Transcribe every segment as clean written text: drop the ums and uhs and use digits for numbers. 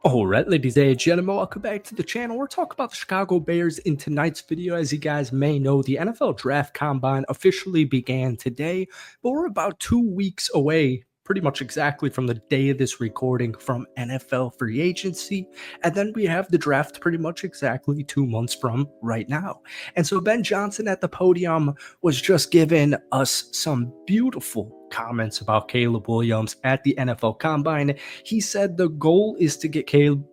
All right, ladies and gentlemen, welcome back to the channel. We're talking about the Chicago Bears in tonight's video. As you guys may know, the NFL Draft Combine officially began today, but we're about 2 weeks away, pretty much exactly from the day of this recording, from NFL free agency. And then we have the draft pretty much exactly 2 months from right now. And so Ben Johnson at the podium was just giving us some beautiful comments about Caleb Williams at the NFL Combine. He said the goal is to get Caleb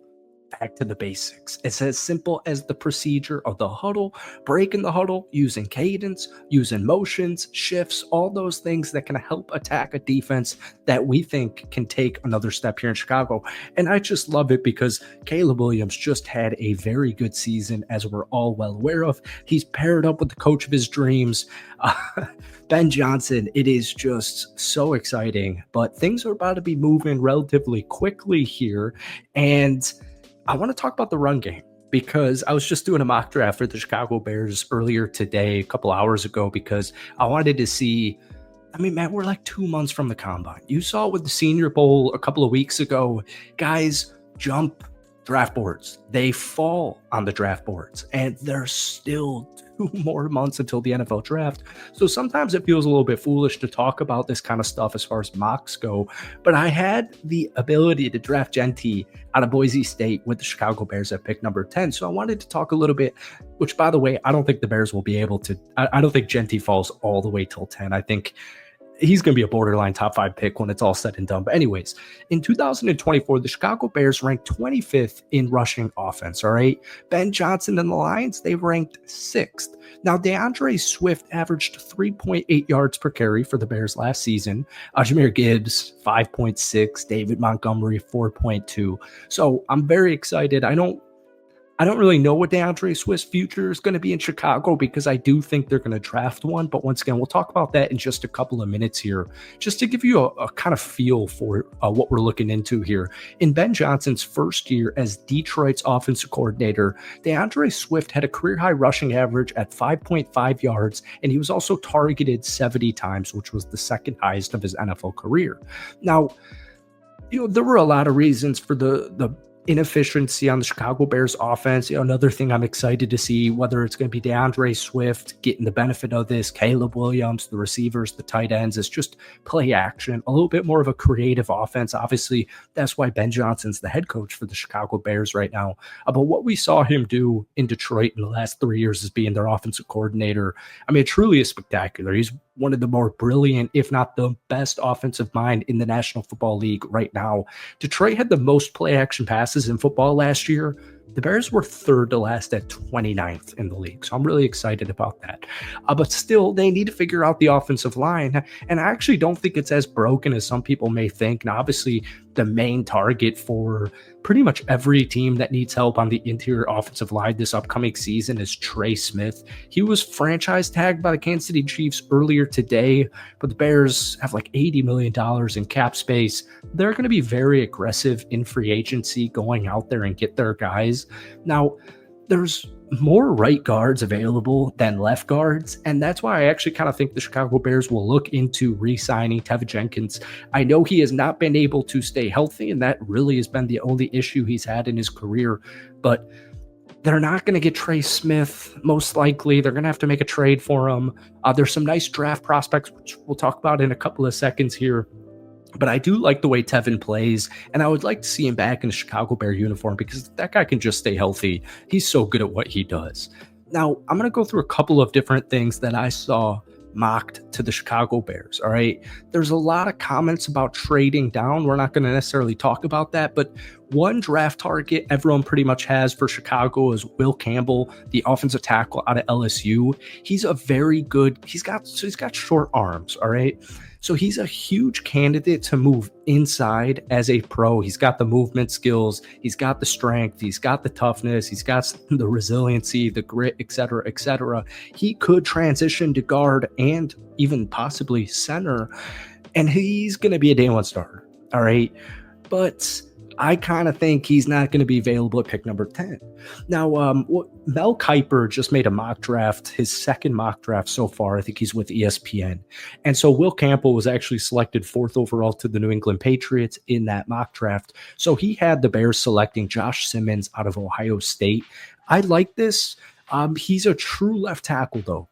back to the basics. It's as simple as the procedure of the huddle, breaking the huddle, using cadence, using motions, shifts, all those things that can help attack a defense that we think can take another step here in Chicago. And I just love it because Caleb Williams just had a very good season, as we're all well aware of. He's paired up with the coach of his dreams, Ben Johnson. It is just so exciting, but things are about to be moving relatively quickly here. And I want to talk about the run game because I was just doing a mock draft for the Chicago Bears earlier today, a couple hours ago, because I wanted to see. I mean, man, we're like 2 months from the combine. You saw with the Senior Bowl a couple of weeks ago, guys jump draft boards. They fall on the draft boards, and there's still 2 more months until the NFL draft. So sometimes it feels a little bit foolish to talk about this kind of stuff as far as mocks go. But I had the ability to draft Jeanty out of Boise State with the Chicago Bears at pick number 10. So I wanted to talk a little bit, which, by the way, I don't think the Bears will be able to. I don't think Jeanty falls all the way till 10. I think he's going to be a borderline top 5 pick when it's all said and done. But anyways, in 2024, the Chicago Bears ranked 25th in rushing offense. All right. Ben Johnson and the Lions, they ranked 6th. Now, DeAndre Swift averaged 3.8 yards per carry for the Bears last season. Jahmyr Gibbs, 5.6. David Montgomery, 4.2. So I'm very excited. I don't really know what DeAndre Swift's future is going to be in Chicago because I do think they're going to draft one. But once again, we'll talk about that in just a couple of minutes here, just to give you a kind of feel for what we're looking into here. In Ben Johnson's first year as Detroit's offensive coordinator, DeAndre Swift had a career-high rushing average at 5.5 yards, and he was also targeted 70 times, which was the second highest of his NFL career. Now, there were a lot of reasons for the inefficiency on the Chicago Bears offense. Another thing I'm excited to see, whether it's going to be DeAndre Swift getting the benefit of this, Caleb Williams, the receivers, the tight ends, is just play action, a little bit more of a creative offense. Obviously, that's why Ben Johnson's the head coach for the Chicago Bears right now. But what we saw him do in Detroit in the last 3 years as being their offensive coordinator, I mean, it truly is spectacular. He's one of the more brilliant, if not the best offensive mind in the National Football League right now. Detroit had the most play action passes in football last year. The Bears were third to last at 29th in the league. So I'm really excited about that. But still, they need to figure out the offensive line. And I actually don't think it's as broken as some people may think. Now, obviously, the main target for pretty much every team that needs help on the interior offensive line this upcoming season is Trey Smith. He was franchise tagged by the Kansas City Chiefs earlier today, but the Bears have like $80 million in cap space. They're going to be very aggressive in free agency, going out there and get their guys. Now, there's more right guards available than left guards, and that's why I actually kind of think the Chicago Bears will look into re-signing Tevin Jenkins. I know he has not been able to stay healthy, and that really has been the only issue he's had in his career, but they're not going to get Trey Smith, most likely. They're going to have to make a trade for him. There's some nice draft prospects, which we'll talk about in a couple of seconds here. But I do like the way Tevin plays, and I would like to see him back in a Chicago Bear uniform because that guy can just stay healthy. He's so good at what he does. Now, I'm going to go through a couple of different things that I saw mocked to the Chicago Bears, all right? There's a lot of comments about trading down. We're not going to necessarily talk about that, but one draft target everyone pretty much has for Chicago is Will Campbell, the offensive tackle out of LSU. He's a very good, he's got short arms, all right? So he's a huge candidate to move inside as a pro. He's got the movement skills. He's got the strength. He's got the toughness. He's got the resiliency, the grit, et cetera, et cetera. He could transition to guard and even possibly center, and he's going to be a day one starter. All right. But I kind of think he's not going to be available at pick number 10. Now, Mel Kiper just made a mock draft, his second mock draft so far. I think he's with ESPN. And so Will Campbell was actually selected fourth overall to the New England Patriots in that mock draft. So he had the Bears selecting Josh Simmons out of Ohio State. I like this. He's a true left tackle, though.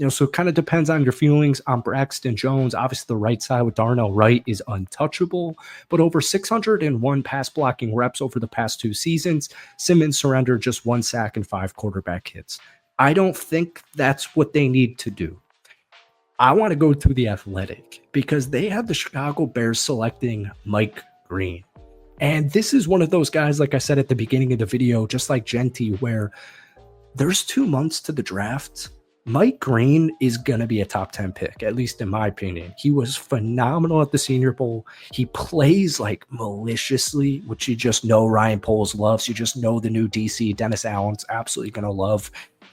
So it kind of depends on your feelings on Braxton Jones. Obviously, the right side with Darnell Wright is untouchable, but over 601 pass blocking reps over the past 2 seasons, Simmons surrendered just 1 sack and 5 quarterback hits. I don't think that's what they need to do. I want to go to The Athletic because they have the Chicago Bears selecting Mike Green. And this is one of those guys, like I said at the beginning of the video, just like Genty, where there's 2 months to the draft. Mike Green is going to be a top 10 pick, at least in my opinion. He was phenomenal at the Senior Bowl. He plays like maliciously, which you just know Ryan Poles loves. You just know the new DC, Dennis Allen's absolutely going to love.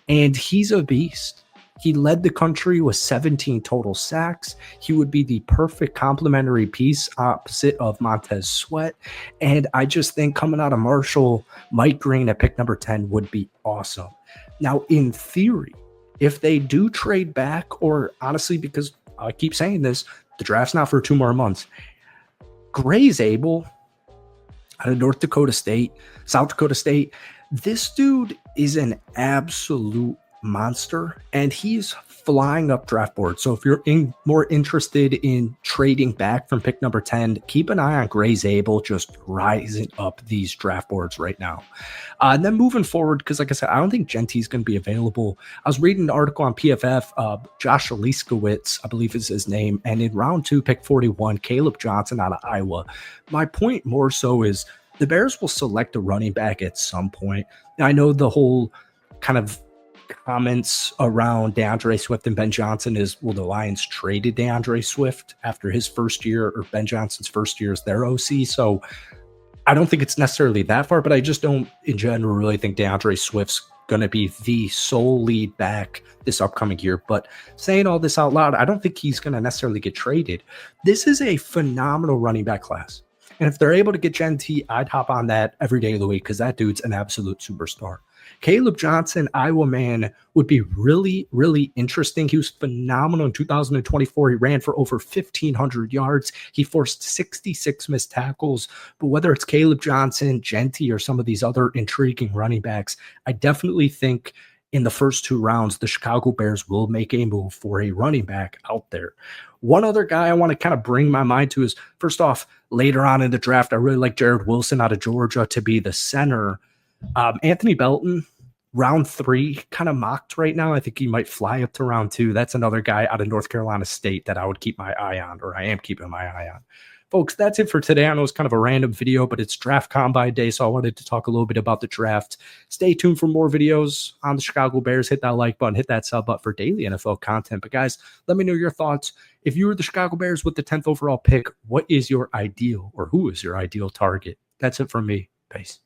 And he's a beast. He led the country with 17 total sacks. He would be the perfect complementary piece opposite of Montez Sweat. And I just think coming out of Marshall, Mike Green at pick number 10 would be awesome. Now, in theory, if they do trade back, or honestly, because I keep saying this, the draft's not for 2 more months. Gray's able out of North Dakota State, South Dakota State. This dude is an absolute monster, and he's flying up draft boards. So if you're more interested in trading back from pick number 10, keep an eye on Gray Zabel just rising up these draft boards right now. And then moving forward, because like I said, I don't think Genty's going to be available. I was reading an article on PFF, Josh Aliskowitz, I believe is his name, and in round 2, pick 41, Caleb Johnson out of Iowa. My point more so is the Bears will select a running back at some point. Now, I know the whole kind of comments around DeAndre Swift and Ben Johnson is, well, the Lions traded DeAndre Swift after his first year, or Ben Johnson's first year as their OC. So I don't think it's necessarily that far, but I just don't in general really think DeAndre Swift's going to be the sole lead back this upcoming year. But saying all this out loud, I don't think he's going to necessarily get traded. This is a phenomenal running back class. And if they're able to get Genty, I'd hop on that every day of the week because that dude's an absolute superstar. Caleb Johnson, Iowa man, would be really, really interesting. He was phenomenal in 2024. He ran for over 1,500 yards. He forced 66 missed tackles. But whether it's Caleb Johnson, Genty, or some of these other intriguing running backs, I definitely think in the first 2 rounds, the Chicago Bears will make a move for a running back out there. One other guy I want to kind of bring my mind to is, first off, later on in the draft, I really like Jared Wilson out of Georgia to be the center. Anthony Belton, round 3, kind of mocked right now. I think he might fly up to round 2. That's another guy out of North Carolina State that I would keep my eye on, or I am keeping my eye on. Folks, that's it for today. I know it's kind of a random video, but it's draft combine day, so I wanted to talk a little bit about the draft. Stay tuned for more videos on the Chicago Bears. Hit that like button, hit that sub button for daily NFL content. But guys, let me know your thoughts. If you were the Chicago Bears with the 10th overall pick, what is your ideal, or who is your ideal target? That's it from me. Peace.